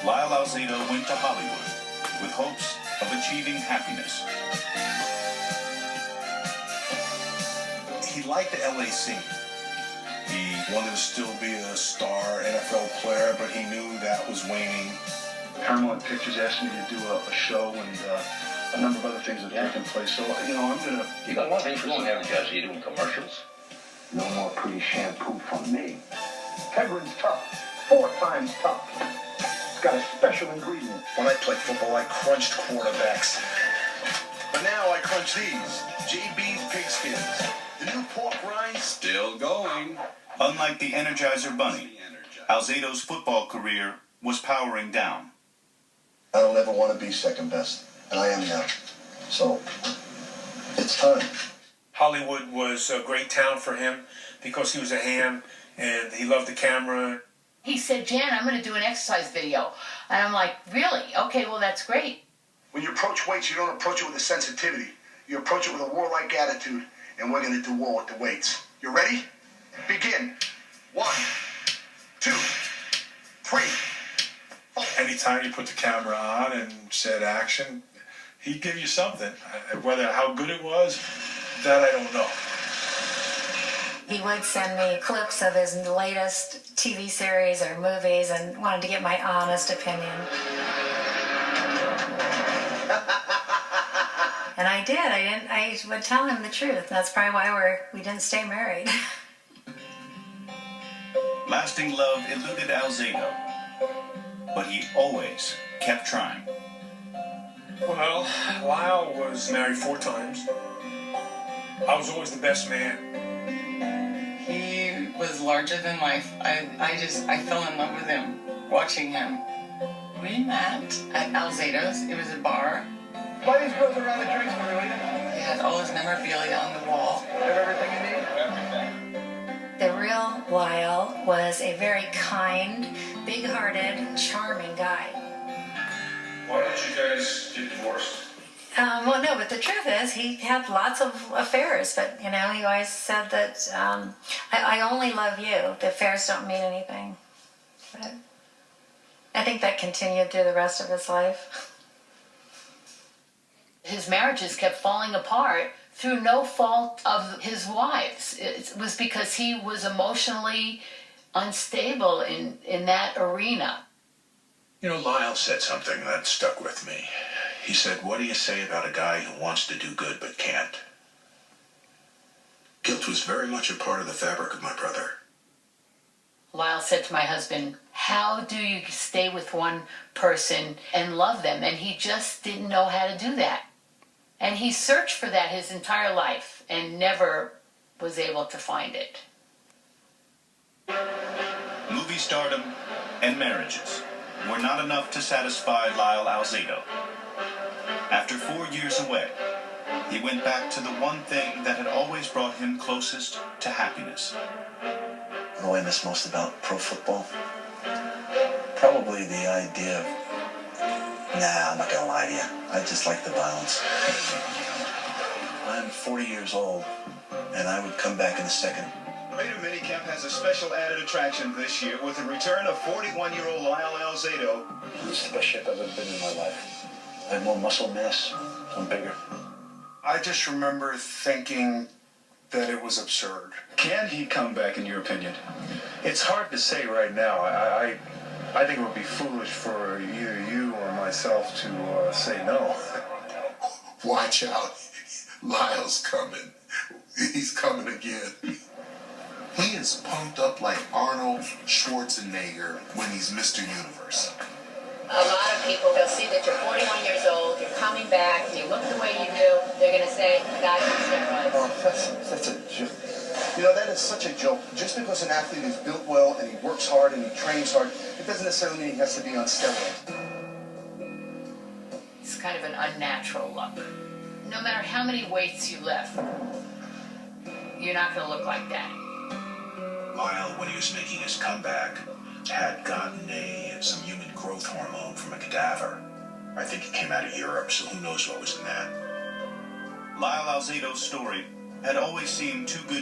Lyle Alzado went to Hollywood with hopes of achieving happiness. He liked the LA scene. He wanted to still be a star NFL player, but he knew that was waning. Paramount Pictures asked me to do a show and a number of other things that have taken place. So, you know, I'm going to... You got a lot of influence in advertising. You're doing commercials. No more pretty shampoo from me. Pegrin's tough. 4 times tough. It's got a special ingredient. When I played football, I crunched quarterbacks. But now I crunch these. JB's Pigskins. The new pork rinds. Still going. Unlike the Energizer Bunny, Alzado's football career was powering down. I don't ever want to be second best, and I am now. So, it's time. Hollywood was a great town for him because he was a ham and he loved the camera. He said, Jan, I'm going to do an exercise video. And I'm like, really? Okay, well, that's great. When you approach weights, you don't approach it with a sensitivity. You approach it with a warlike attitude, and we're going to do war with the weights. You ready? Begin. 1, 2, 3, 4. Anytime you put the camera on and said action, he'd give you something. Whether how good it was, that I don't know. He would send me clips of his latest TV series or movies and wanted to get my honest opinion. And I did. I would tell him the truth. That's probably why we didn't stay married. Lasting love eluded Alzado, but he always kept trying. Well, Lyle was married 4 times. I was always the best man. He was larger than life. I fell in love with him, watching him. We met at Alzado's. It was a bar. Why these girls around the drinks, Maria? He had all his memorabilia on the wall. Have everything you need? The real Lyle was a very kind, big-hearted, charming guy. Why don't you guys get divorced? Well, no, but the truth is he had lots of affairs, but, you know, he always said that, I only love you. The affairs don't mean anything. But I think that continued through the rest of his life. His marriages kept falling apart through no fault of his wives. It was because he was emotionally unstable in that arena. You know, Lyle said something that stuck with me. He said, what do you say about a guy who wants to do good but can't? Guilt was very much a part of the fabric of my brother. Lyle said to my husband, how do you stay with one person and love them? And he just didn't know how to do that. And he searched for that his entire life and never was able to find it. Movie stardom and marriages were not enough to satisfy Lyle Alzado. After 4 years away, he went back to the one thing that had always brought him closest to happiness. What do I miss most about pro football? Probably the idea of, I'm not gonna lie to you. I just like the violence. I'm 40 years old, and I would come back in a second. Raider Minicamp has a special added attraction this year with the return of 41-year-old Lyle Alzado. It's the best shape I've ever been in my life. I have more muscle mass. I'm bigger. I just remember thinking that it was absurd. Can he come back, in your opinion? It's hard to say right now. I think it would be foolish for either you or myself to say no. Watch out. Lyle's coming. He's coming again. He is pumped up like Arnold Schwarzenegger when he's Mr. Universe. A lot of people, they'll see that you're 41 years old, you're coming back, you look the way you do, they're going to say, the guy's on steroids. Oh, that's a joke. You know, that is such a joke. Just because an athlete is built well and he works hard and he trains hard, it doesn't necessarily mean he has to be on steroids. It's kind of an unnatural look. No matter how many weights you lift, you're not going to look like that. Lyle, when he was making his comeback, had gotten some human growth hormone from a cadaver. I think it came out of Europe, so who knows what was in that. Lyle Alzado's story had always seemed too good